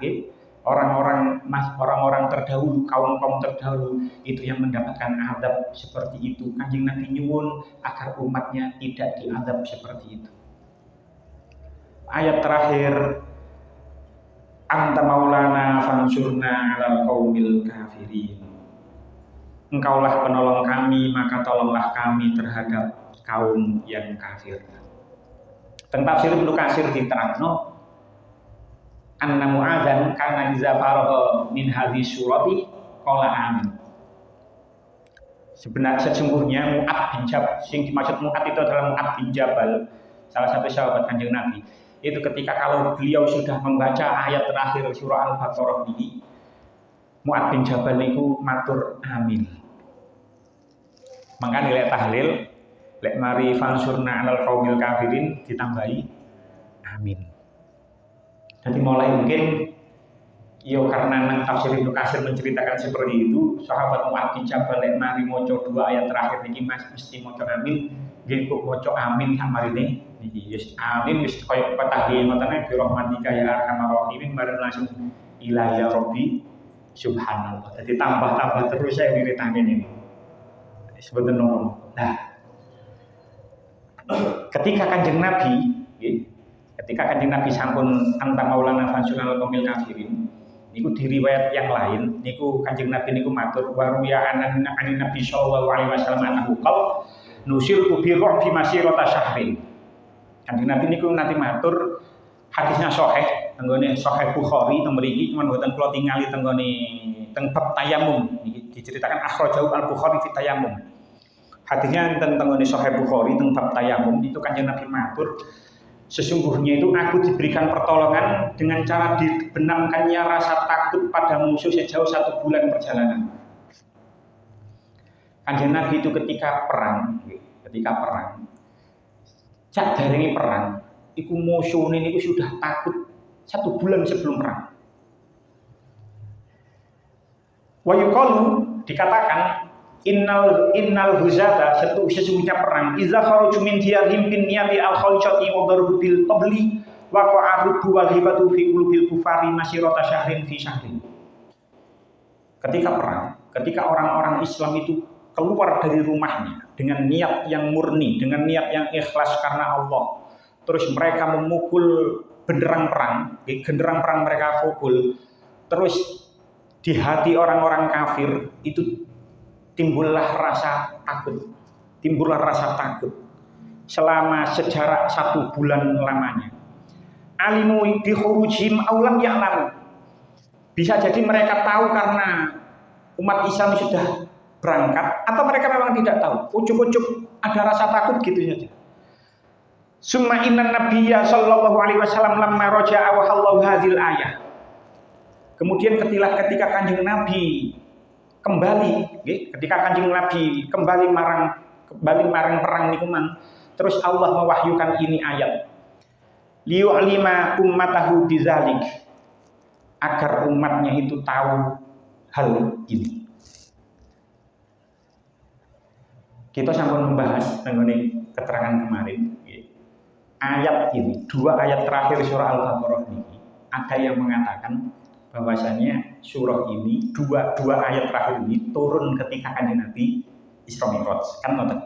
orang-orang terdahulu, kaum terdahulu itu yang mendapatkan azab seperti itu. Kanjeng Nabi nyuwun agar umatnya tidak diazab seperti itu. Ayat terakhir, anta maulana fansurna alal qaumil kafirin. Engkaulah penolong kami, maka tolonglah kami terhadap kaum yang kafir. Teng tafsir Ibnu Katsir diterangno anna Mu'adzan kana iza faragha min hadhihi surati qala amin. Sesungguhnya Mu'adz bin Jabal, sing dimaksud Mu'adz itu adalah Mu'adz bin Jabal, salah satu sahabat Kanjeng Nabi. Itu ketika kalau beliau sudah membaca ayat terakhir surah Al-Baqarah ini, Mu'adz bin Jabal niku matur amin. Maka nilai tahlil lek mari fansurna 'alal qaumil kafirin ditambahi amin. Jadi mulai mungkin karena nang tafsir Ibnu Katsir menceritakan seperti itu, sahabat Mu'adz bin Jabal lek mari maca dua ayat terakhir niki mesti maca amin, nggih kok maca amin sak marine niki yes amin wis koyo patahi ngoten bi rahmatika ya arhamar rahimin mari langsung ila ya rabbi subhanallah. Jadi tambah-tambah terus saya wiridane ini. Sebenarnya nah ketika Kanjeng Nabi sampun anta maulana fansunal qaumil kafirin niku di riwayat yang lain niku Kanjeng Nabi niku matur waruya anan Nabi sallallahu alaihi wasallam anahu qal nusirtu bi ru'bi masirata syahrin. Kanjeng Nabi niku nanti matur hadisnya sahih tenggone sahih Bukhari teng mriki cuman mboten kula tingali tenggone teng bab tayamum niki diceritakan akhrajahu Al-Bukhari fi tayamum. Hadisnya tenggone sahih Bukhari teng bab tayamum itu Kanjeng Nabi matur sesungguhnya itu aku diberikan pertolongan dengan cara dibenamkannya rasa takut pada musuh sejauh 1 bulan perjalanan. Kanjeng Nabi itu ketika perang, cak daringi perang, iku musuh ini sudah takut 1 bulan sebelum perang. Wa yuqalu dikatakan innal huzata sesungguhnya perang iza kharaju min diyarhim bin niyati al khalishati wa darbu bil qabli wa qa'arudu wal hibatu fi qulubil kufari masirata syahrin fi syahrin. Ketika orang-orang Islam itu keluar dari rumahnya dengan niat yang murni, dengan niat yang ikhlas karena Allah, terus mereka memukul genderang perang mereka pukul, terus di hati orang-orang kafir itu timbullah rasa takut selama sejarak 1 bulan lamanya. Alimu bi khurujim aulam ya'lamu. Bisa jadi mereka tahu karena umat Islam sudah berangkat atau mereka memang tidak tahu. Ujuk-ujuk ada rasa takut gitu saja. Summa inna nabiyya sallallahu alaihi wasallam lamma raja'a wa hallahu hadzal ayah. Kemudian ketika Kanjeng Nabi kembali marang perang niku mang, terus Allah mewahyukan ini ayat. Liyu'lima ummatahu bizalik, agar umatnya itu tahu hal ini. Kita sampun membahas mengenai keterangan kemarin. Ayat ini, 2 ayat terakhir surah Al-Baqarah ini, ada yang mengatakan bahwasanya surah ini dua ayat terakhir ini turun ketika Kanjeng Nabi Isra Mi'raj kan ngoten.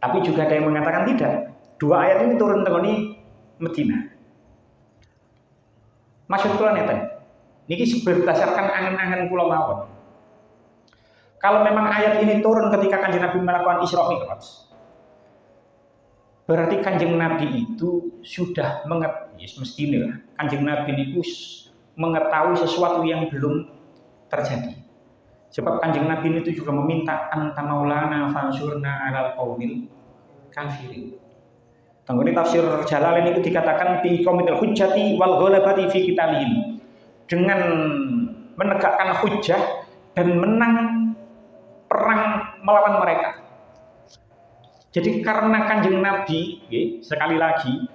Tapi juga ada yang mengatakan tidak. Dua ayat ini turun tengoni Madinah. Maksud kula neten. Niki berdasarkan angen-angen kula mawon. Kalau memang ayat ini turun ketika Kanjeng Nabi melakukan Isra Mi'raj, berarti Kanjeng Nabi itu sudah mengetahui, mestinya Kanjeng Nabi itu mengetahui sesuatu yang belum terjadi. Sebab Kanjeng Nabi itu juga meminta anta maulana fansurna alal qaumil kafirin. Tanggone tafsir Jalalain itu dikatakan bi qaumitil hujjati wal ghalabati fi qitalihim. Dengan menegakkan hujjah dan menang perang melawan mereka. Jadi karena Kanjeng Nabi, sekali lagi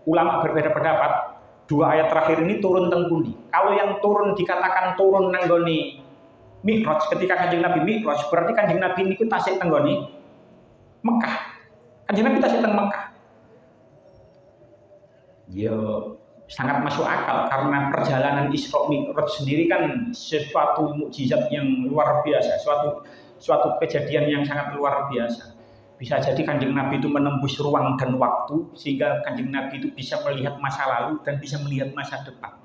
ulama berbeda pendapat, dua ayat terakhir ini turun teng pundi. Kalau yang turun dikatakan turun nanggone Mi'raj, ketika Kanjeng Nabi Mi'raj, berarti Kanjeng Nabi niku tasik tenggone Mekah. Kanjeng Nabi tasik teng Mekah. Ya sangat masuk akal karena perjalanan Isra Mi'raj sendiri kan sesuatu mukjizat yang luar biasa, suatu kejadian yang sangat luar biasa. Bisa jadi Kanjeng Nabi itu menembus ruang dan waktu sehingga Kanjeng Nabi itu bisa melihat masa lalu dan bisa melihat masa depan.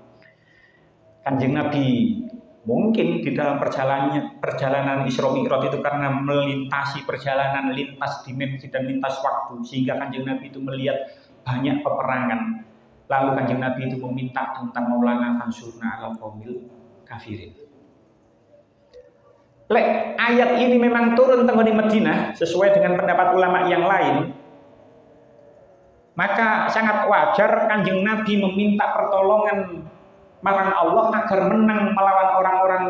Kanjeng Nabi mungkin di dalam perjalanan Isra Mi'raj itu karena melintasi perjalanan lintas dimensi dan lintas waktu sehingga Kanjeng Nabi itu melihat banyak peperangan. Lalu Kanjeng Nabi itu meminta tentang maulana fansurna alal qaumil kafirin. Lek ayat ini memang turun tengoni Madinah sesuai dengan pendapat ulama yang lain, maka sangat wajar Kanjeng Nabi meminta pertolongan marang Allah agar menang melawan orang-orang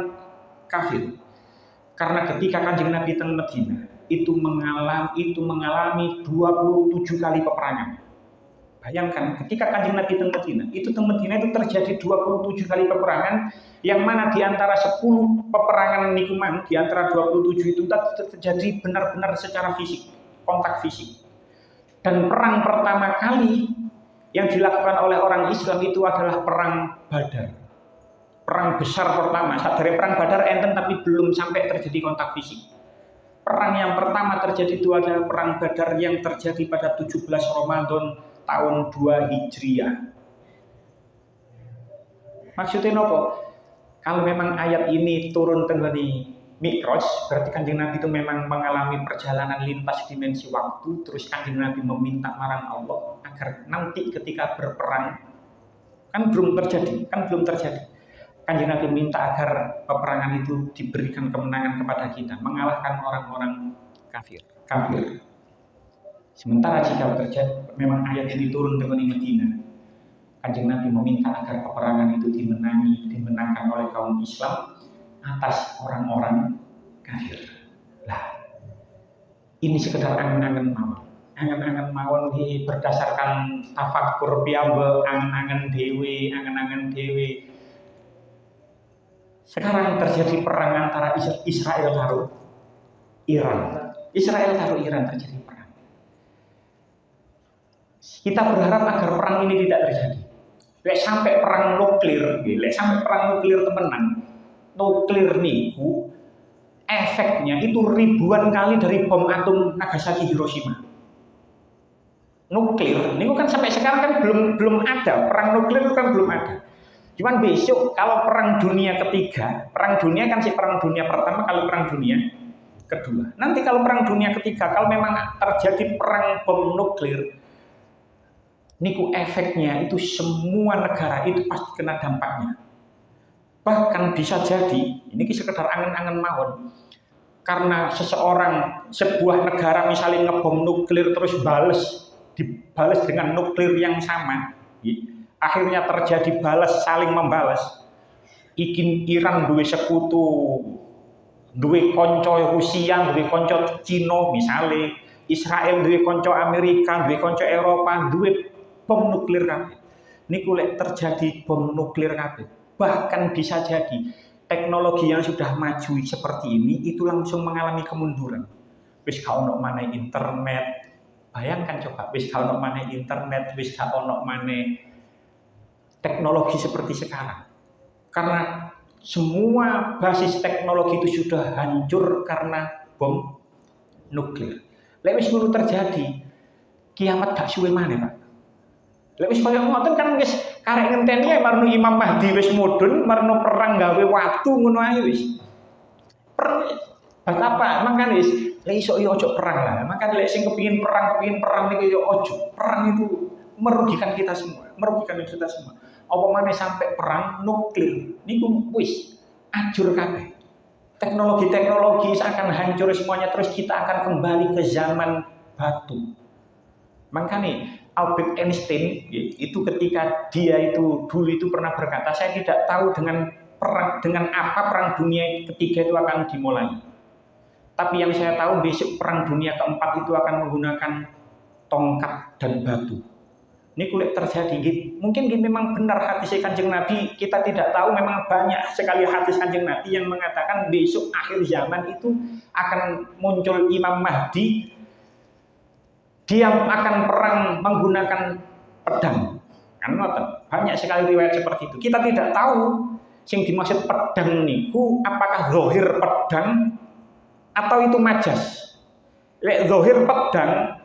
kafir. Karena ketika Kanjeng Nabi teng Madinah itu mengalami 27 kali peperangan. Bayangkan ketika Kanjeng Nabi teng Madinah, itu terjadi 27 kali peperangan yang mana di antara 10 peperangan niku mang di antara 27 itu terjadi benar-benar secara fisik, kontak fisik. Dan perang pertama kali yang dilakukan oleh orang Islam itu adalah perang Badar. Perang besar pertama. Dari perang Badar enten tapi belum sampai terjadi kontak fisik. Perang yang pertama terjadi itu adalah perang Badar yang terjadi pada 17 Ramadan tahun 2 Hijriah. Maksudnya nopo? Kalau memang ayat ini turun tengene Mi'raj, berarti Kanjeng Nabi itu memang mengalami perjalanan lintas dimensi waktu, terus Kanjeng Nabi meminta marang Allah agar nanti ketika berperang, kan belum terjadi. Kanjeng Nabi minta agar peperangan itu diberikan kemenangan kepada kita, mengalahkan orang-orang kafir. Sementara jika terjadi memang ayat ini turun dengan Madinah, Kanjeng Nabi meminta agar peperangan itu dimenangkan oleh kaum Islam atas orang-orang kafir. Lah, ini sekedar angen-angen mawon. Angen-angen mawon berdasarkan tafakkur piyambak, angen-angen dewe. Sekarang terjadi perang antara Israel karo Iran. Terjadi perang. Kita berharap agar perang ini tidak terjadi. Sampai perang nuklir temenan. Nuklir niku efeknya itu ribuan kali dari bom atom Nagasaki Hiroshima. Nuklir niku kan sampai sekarang kan belum ada, perang nuklir kan belum ada. Cuman besok kalau perang dunia ketiga, perang dunia kan perang dunia pertama, kalau perang dunia kedua. Nanti kalau perang dunia ketiga, kalau memang terjadi perang bom nuklir, niku efeknya itu semua negara itu pasti kena dampaknya. Bahkan bisa jadi, ini sekedar angen-angen mawon. Karena sebuah negara misalnya ngebom nuklir terus dibalas dengan nuklir yang sama, akhirnya terjadi saling membalas. Iran duwe sekutu, duwe konco Rusia, duwe konco Cina misalnya, Israel duwe konco Amerika, duwe konco Eropa, duwe bom nuklir kabeh. Niku lek terjadi bom nuklir kabeh. Bahkan bisa jadi teknologi yang sudah maju seperti ini itu langsung mengalami kemunduran. Wis gak ono maneh internet. Bayangkan coba, wis gak ono maneh internet, wis gak ono maneh teknologi seperti sekarang. Karena semua basis teknologi itu sudah hancur karena bom nuklir. Lek wis ngono terjadi, kiamat gak suwe maneh, Pak. Lek wis kaya ngoten kan wis karek ngenteni ae marno Imam Mahdi wis mudhun, marno perang gawe watu ngono ae wis. Perang betapa mangkane wis lek iso yo ojo perang lah. Mangkane lek sing kepengin perang niku yo ojo. Perang itu merugikan kita semua, merugikan kita semua. Apa maneh sampai perang nuklir niku wis ajur kabeh. Teknologi-teknologi akan hancur semuanya, terus kita akan kembali ke zaman batu. Makanya Albert Einstein itu ketika dia itu dulu itu pernah berkata, saya tidak tahu dengan apa perang dunia ketiga itu akan dimulai. Tapi yang saya tahu besok perang dunia keempat itu akan menggunakan tongkat dan batu. Ini kulit terjadi, mungkin memang benar hadis Kanjeng Nabi, kita tidak tahu, memang banyak sekali hadis Kanjeng Nabi yang mengatakan besok akhir zaman itu akan muncul Imam Mahdi, dia akan perang menggunakan pedang. Kan banyak sekali riwayat seperti itu. Kita tidak tahu yang dimaksud pedang niku apakah zahir pedang atau itu majas. Lek zahir pedang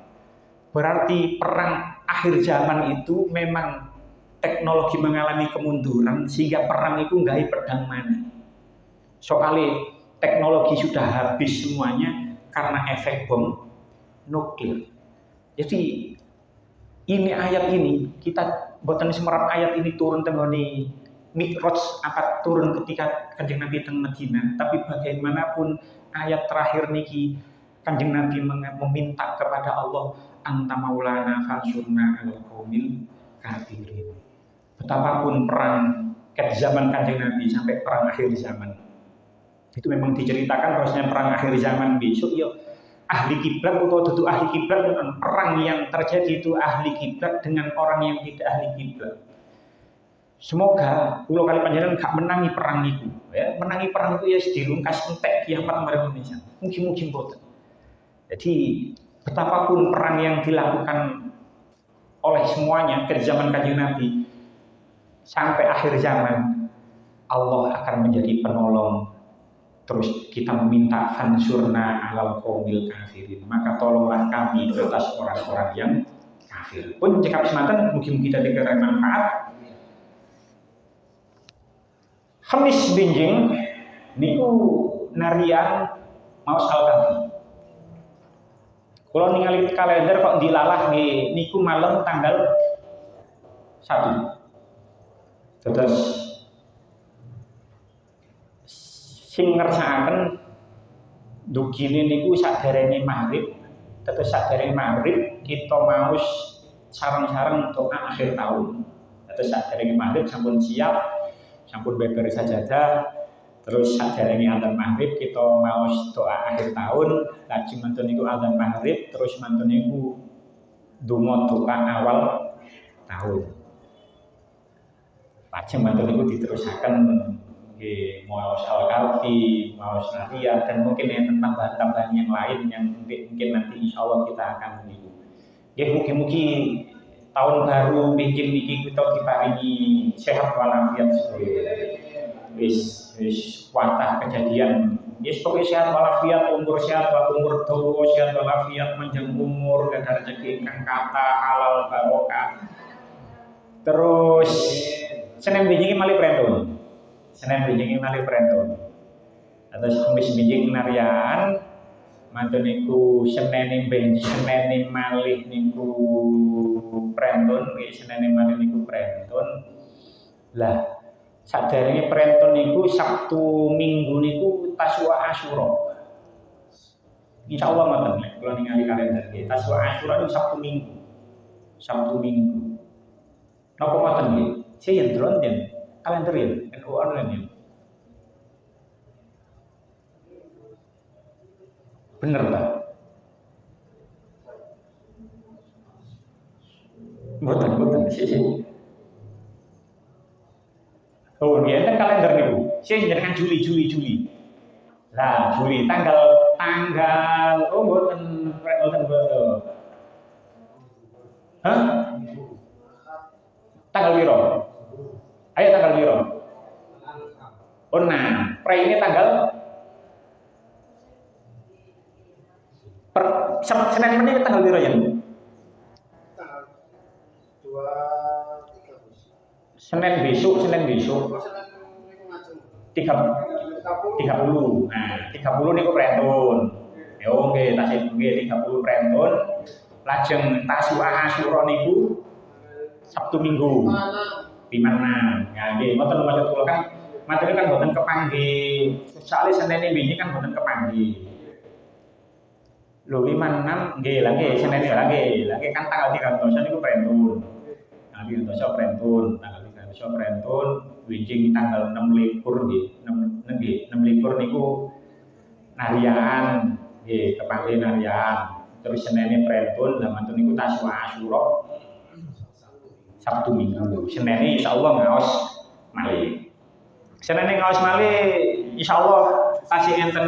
berarti perang akhir zaman itu memang teknologi mengalami kemunduran sehingga perang itu nggak pedang mana. Soalnya teknologi sudah habis semuanya karena efek bom nuklir. Jadi ini ayat ini kita boten semerap ayat ini turun tenggoni Mi'raj apa turun ketika Kanjeng Nabi teng Madinah. Tapi bagaimanapun ayat terakhir niki Kanjeng Nabi meminta kepada Allah, anta maulana fansurna alal qaumil kafirin. Betapapun perang ke zaman Kanjeng Nabi sampai perang akhir zaman itu memang diceritakan bahwasanya perang akhir zaman besok ya ahli kiblat atau dudu ahli kiblat, dengan perang yang terjadi itu ahli kiblat dengan orang yang tidak ahli kiblat. Semoga kula kali panjenengan gak menangi perang itu ya, menangi perang itu ya dirungkas entek kiamat marang Indonesia. Mugi-mugi mboten. Jadi betapapun perang yang dilakukan oleh semuanya ke zaman Kanjeng Nabi sampai akhir zaman, Allah akan menjadi penolong. Terus kita meminta fansurna alal qaumil kafirin, maka tolonglah kami atas orang-orang yang kafir. Pun cekap semanten mugi-mugi dadi manfaat. Khamis binjing niku narian maos al-kafi. Kalau ningali kalender kok dilalah nggih niku malam tanggal 1. Terus sing ngersakaken dugine niku saderenge maghrib. Terus saderenge maghrib kita maos sareng-sareng doa akhir tahun. Terus saderenge maghrib sampun siap, sampun beber sajadah. Terus saderenge adzan maghrib kita maos doa akhir tahun, lajeng mantun niku adzan maghrib, terus mantun niku donga doa awal tahun. Lajeng mantun niku diterusaken nggih maos al-kafi, maos naria, dan mungkin yang tambahan-tambahan yang lain yang mungkin nanti insyaallah kita akan meniru. Nggih mugi-mugi tahun baru bikin niki kita diparingi sehat walafiat wis kuatah kejadian. Yes, pokoknya sehat walafiat, umur sehat, umur dawa, sehat walafiat, panjang umur, dan rezeki ingkang kata halal barokah. Terus Senin binjing malih prentun. Senin binjing malih prentun. Terus Kamis binjing narian, mantun niku Senin malih niku prentun, Senin malih niku prentun. Lah saderenge prentun niku Sabtu Minggu niku Taswa Asyura. Insyaallah ngoten nek kula ningali kalender nggih. Taswa Asyura niku Sabtu Minggu. Sabtu Minggu. Napa ngoten nggih? Saya yen drone yen kalender yen NU online yen. Bener ta? Mboten sih. Oh, dia kan kalender niku. Saya njenengan Juli. Lah, Juli tanggal oh mboten betul. Hah? Tanggal piro? Ayo tanggal piro? Oh, nah, pre ini tanggal Senin menit tanggal piro ya? Tanggal 23 bos. Senin besok. Senin niku ngajeng. 30. Nah, 30 niku prentun. Yo nggih tasih nggih 30 prentun. Lajeng Tasu'a Asyura niku Sabtu Minggu. Dimana? Ya nggih, ngoten maksud kula kan materi kan boten kepanggih. Soale Senin wingi kan boten kepanggih. Lho 56 nggih, lha nggih Senin ya nggih. Lha kan tanggal 13 niku prentun. Tanggal 13 prentun, tanggal 13 prentun wijing tanggal 6 likur nggih. 6 likur niku nariyaan nggih, kepanggih nariyaan. Terus Senin prentun, lah mantun niku Tasu'a Asyura Sabtu Minggu. Senin insyaallah ngaos malih. Senin ngaos malih insyaallah tasih enten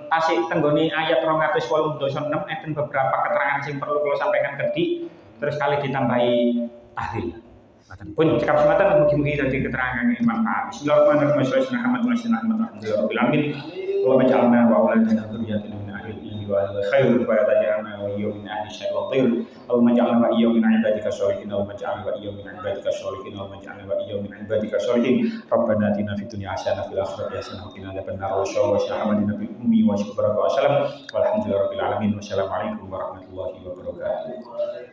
tasih tenggoni ayat 286 enten beberapa keterangan sing perlu kula sampaikan kedhi terus kali ditambahi tahlil. Pun cekap sematan mugi-mugi dadi keterangan yang manfaat. Bismillahirrahmanirrahim. Alhamdulillahirabbil wa maj'alna wa auladana dzurriyyatan min ahli ilmi wa khairul wa taj'alna wa iyyakum min ahli syarri wa khair. Allahumma ja'alna wa iyyakum min ibadika sholihin wa maj'alna wa iyyakum min ibadika sholihin wa maj'alna wa iyyakum min ibadika sholihin. Rabbana atina fid dunya hasanah fil akhirati hasanah wa qina adzabannar wa sallallahu alaihi ummi wa sallam. Walhamdulillahirabbil alamin. Wassalamu alaikum warahmatullahi wabarakatuh.